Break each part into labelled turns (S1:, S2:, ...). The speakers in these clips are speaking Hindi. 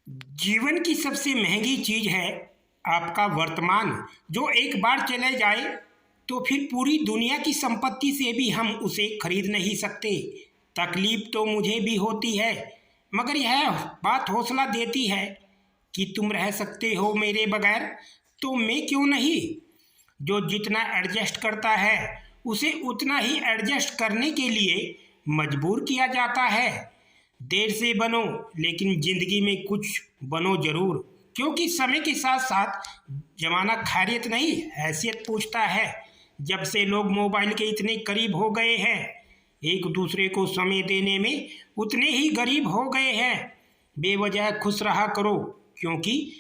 S1: जीवन की सबसे महंगी चीज है आपका वर्तमान। जो एक बार चले जाए तो फिर पूरी दुनिया की संपत्ति से भी हम उसे खरीद नहीं सकते। तकलीफ तो मुझे भी होती है, मगर यह बात हौसला देती है कि तुम रह सकते हो मेरे बगैर, तो मैं क्यों नहीं। जो जितना एडजस्ट करता है उसे उतना ही एडजस्ट करने के लिए मजबूर किया जाता है। देर से बनो लेकिन जिंदगी में कुछ बनो जरूर, क्योंकि समय के साथ साथ जमाना खैरियत नहीं हैसियत पूछता है। जब से लोग मोबाइल के इतने करीब हो गए हैं, एक दूसरे को समय देने में उतने ही गरीब हो गए हैं। बेवजह खुश रहा करो, क्योंकि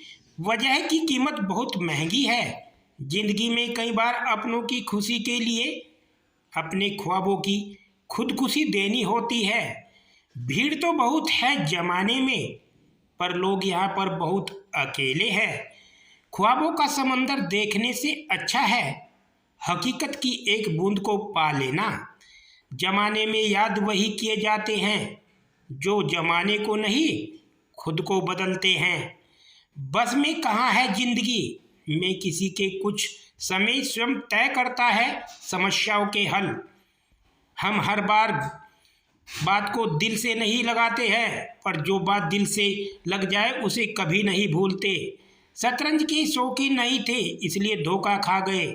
S1: वजह की कीमत बहुत महंगी है। जिंदगी में कई बार अपनों की खुशी के लिए अपने ख्वाबों की खुदकुशी देनी होती है। भीड़ तो बहुत है जमाने में, पर लोग यहाँ पर बहुत अकेले हैं। ख्वाबों का समंदर देखने से अच्छा है हकीकत की एक बूंद को पा लेना। जमाने में याद वही किए जाते हैं जो जमाने को नहीं खुद को बदलते हैं। बस में कहाँ है जिंदगी में किसी के, कुछ समय स्वयं तय करता है समस्याओं के हल। हम हर बात को दिल से नहीं लगाते हैं, पर जो बात दिल से लग जाए उसे कभी नहीं भूलते। शतरंज के शौकीन नहीं थे इसलिए धोखा खा गए।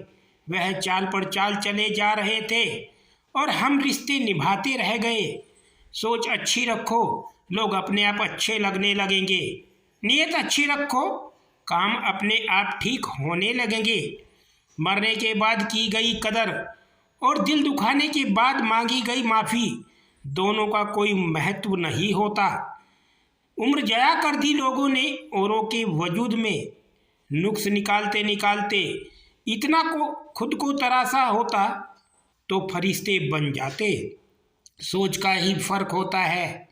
S1: वह चाल पर चाल चले जा रहे थे और हम रिश्ते निभाते रह गए। सोच अच्छी रखो, लोग अपने आप अच्छे लगने लगेंगे। नीयत अच्छी रखो, काम अपने आप ठीक होने लगेंगे। मरने के बाद की गई कदर और दिल दुखाने के बाद मांगी गई माफ़ी, दोनों का कोई महत्व नहीं होता। उम्र जया कर दी लोगों ने औरों के वजूद में। नुक्स निकालते निकालते इतना को खुद को तरासा होता तो फरिश्ते बन जाते। सोच का ही फर्क होता है,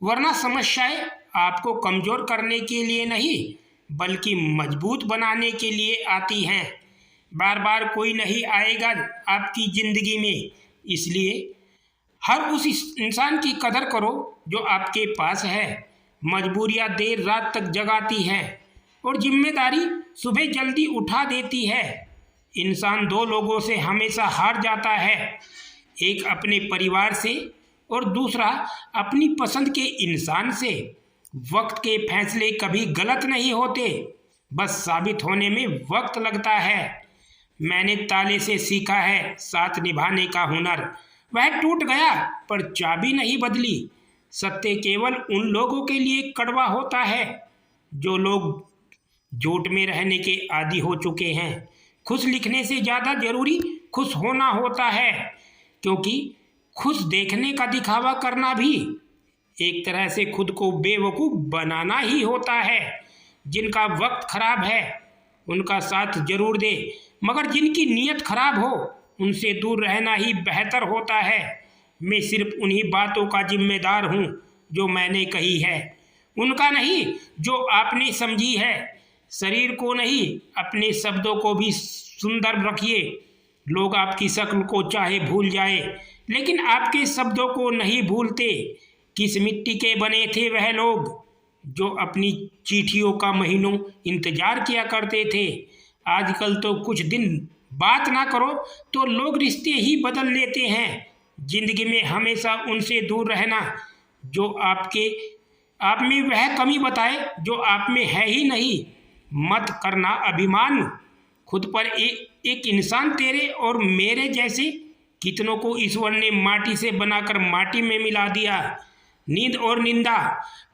S1: वरना समस्याएं आपको कमज़ोर करने के लिए नहीं बल्कि मजबूत बनाने के लिए आती हैं। बार बार कोई नहीं आएगा आपकी ज़िंदगी में, इसलिए हर उस इंसान की कदर करो जो आपके पास है। मजबूरियाँ देर रात तक जगाती हैं और जिम्मेदारी सुबह जल्दी उठा देती है। इंसान दो लोगों से हमेशा हार जाता है, एक अपने परिवार से और दूसरा अपनी पसंद के इंसान से। वक्त के फैसले कभी गलत नहीं होते, बस साबित होने में वक्त लगता है। मैंने ताले से सीखा है साथ निभाने का हुनर। वह टूट गया पर चाबी नहीं बदली। सत्य केवल उन लोगों के लिए कड़वा होता है जो लोग जोट में रहने के आदी हो चुके हैं। खुश लिखने से ज़्यादा जरूरी खुश होना होता है, क्योंकि खुश देखने का दिखावा करना भी एक तरह से खुद को बेवकूफ़ बनाना ही होता है। जिनका वक्त खराब है उनका साथ जरूर दे, मगर जिनकी नीयत खराब हो उनसे दूर रहना ही बेहतर होता है। मैं सिर्फ उन्हीं बातों का जिम्मेदार हूँ जो मैंने कही है, उनका नहीं जो आपने समझी है। शरीर को नहीं अपने शब्दों को भी सुंदर रखिए। लोग आपकी शक्ल को चाहे भूल जाए लेकिन आपके शब्दों को नहीं भूलते। किस मिट्टी के बने थे वह लोग जो अपनी चिट्ठियों का महीनों इंतजार किया करते थे। आजकल तो कुछ दिन बात ना करो तो लोग रिश्ते ही बदल लेते हैं। जिंदगी में हमेशा उनसे दूर रहना जो आप में वह कमी बताए जो आप में है ही नहीं। मत करना अभिमान खुद पर। एक इंसान तेरे और मेरे जैसे कितनों को ईश्वर ने माटी से बनाकर माटी में मिला दिया। नींद और निंदा,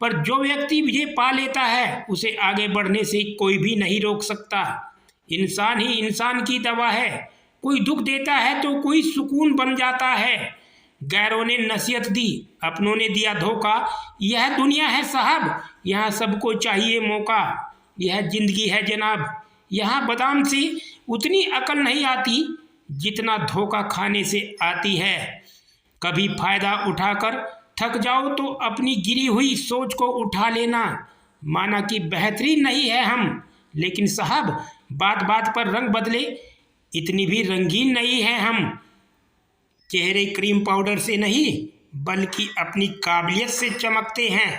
S1: पर जो व्यक्ति विजय पा लेता है उसे आगे बढ़ने से कोई भी नहीं रोक सकता। इंसान ही इंसान की दवा है, कोई दुख देता है तो कोई सुकून बन जाता है। गैरों ने नसीहत दी, अपनों ने दिया धोखा। यह दुनिया है साहब, यहाँ सबको चाहिए मौका। यह जिंदगी है जनाब, यहाँ बादाम से उतनी अकल नहीं आती जितना धोखा खाने से आती है। कभी फायदा उठाकर थक जाओ तो अपनी गिरी हुई सोच को उठा लेना। माना कि बेहतरीन नहीं है हम, लेकिन साहब बात बात पर रंग बदले इतनी भी रंगीन नहीं है हम। चेहरे क्रीम पाउडर से नहीं बल्कि अपनी काबिलियत से चमकते हैं।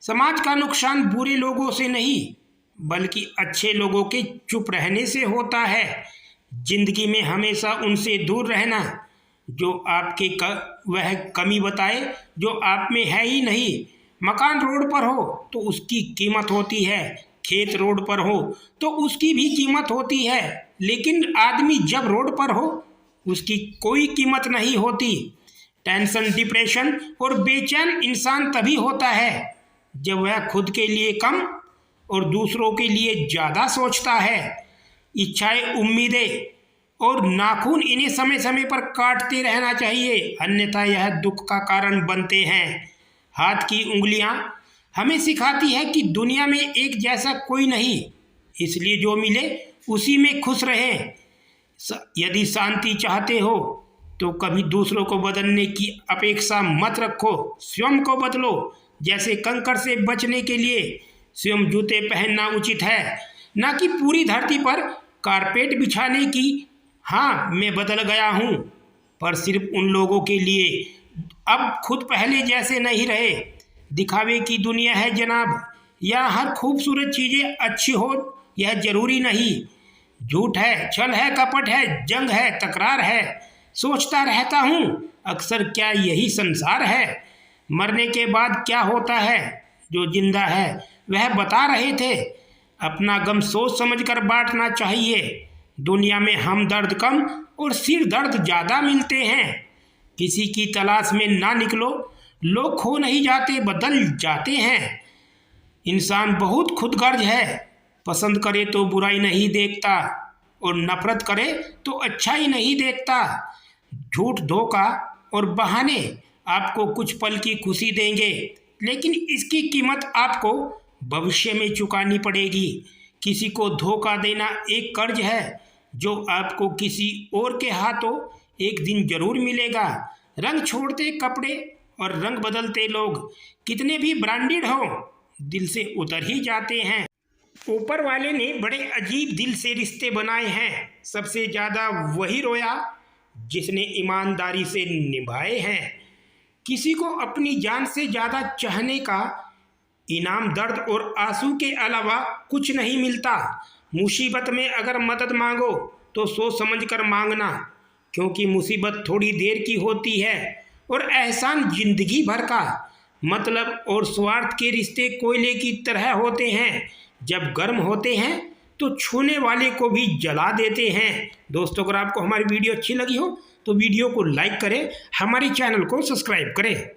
S1: समाज का नुकसान बुरे लोगों से नहीं बल्कि अच्छे लोगों के चुप रहने से होता है। जिंदगी में हमेशा उनसे दूर रहना जो आपके वह कमी बताए जो आप में है ही नहीं। मकान रोड पर हो तो उसकी कीमत होती है, खेत रोड पर हो तो उसकी भी कीमत होती है, लेकिन आदमी जब रोड पर हो उसकी कोई कीमत नहीं होती। टेंशन, डिप्रेशन और बेचैन इंसान तभी होता है जब वह खुद के लिए कम और दूसरों के लिए ज़्यादा सोचता है। इच्छाएं, उम्मीदें और नाखून इन्हें समय समय पर काटते रहना चाहिए, अन्यथा यह दुख का कारण बनते हैं। हाथ की उंगलियां हमें सिखाती है कि दुनिया में एक जैसा कोई नहीं, इसलिए जो मिले उसी में खुश रहें। यदि शांति चाहते हो तो कभी दूसरों को बदलने की अपेक्षा मत रखो, स्वयं को बदलो। जैसे कंकड़ से बचने के लिए स्वयं जूते पहनना उचित है, ना कि पूरी धरती पर कारपेट बिछाने की। हाँ, मैं बदल गया हूँ, पर सिर्फ उन लोगों के लिए अब खुद पहले जैसे नहीं रहे। दिखावे की दुनिया है जनाब, यहाँ हर खूबसूरत चीज़ें अच्छी हो यह जरूरी नहीं। झूठ है, छल है, कपट है, जंग है, तकरार है। सोचता रहता हूँ अक्सर क्या यही संसार है। मरने के बाद क्या होता है, जो जिंदा है वह बता रहे थे। अपना गम सोच समझकर बांटना चाहिए। दुनिया में हमदर्द कम और सिर दर्द ज़्यादा मिलते हैं। किसी की तलाश में ना निकलो, लोग खो नहीं जाते, बदल जाते हैं। इंसान बहुत खुदगर्ज है, पसंद करे तो बुराई नहीं देखता और नफरत करे तो अच्छाई नहीं देखता। झूठ, धोखा और बहाने आपको कुछ पल की खुशी देंगे, लेकिन इसकी कीमत आपको भविष्य में चुकानी पड़ेगी। किसी को धोखा देना एक कर्ज है जो आपको किसी और के हाथों एक दिन जरूर मिलेगा। रंग छोड़ते कपड़े और रंग बदलते लोग कितने भी ब्रांडेड हो दिल से उतर ही जाते हैं। ऊपर वाले ने बड़े अजीब दिल से रिश्ते बनाए हैं, सबसे ज़्यादा वही रोया जिसने ईमानदारी से निभाए हैं। किसी को अपनी जान से ज़्यादा चाहने का इनाम दर्द और आंसू के अलावा कुछ नहीं मिलता। मुसीबत में अगर मदद मांगो तो सोच समझ कर मांगना, क्योंकि मुसीबत थोड़ी देर की होती है और एहसान जिंदगी भर का। मतलब और स्वार्थ के रिश्ते कोयले की तरह होते हैं, जब गर्म होते हैं तो छूने वाले को भी जला देते हैं। दोस्तों, अगर आपको हमारी वीडियो अच्छी लगी हो तो वीडियो को लाइक करें, हमारे चैनल को सब्सक्राइब करें।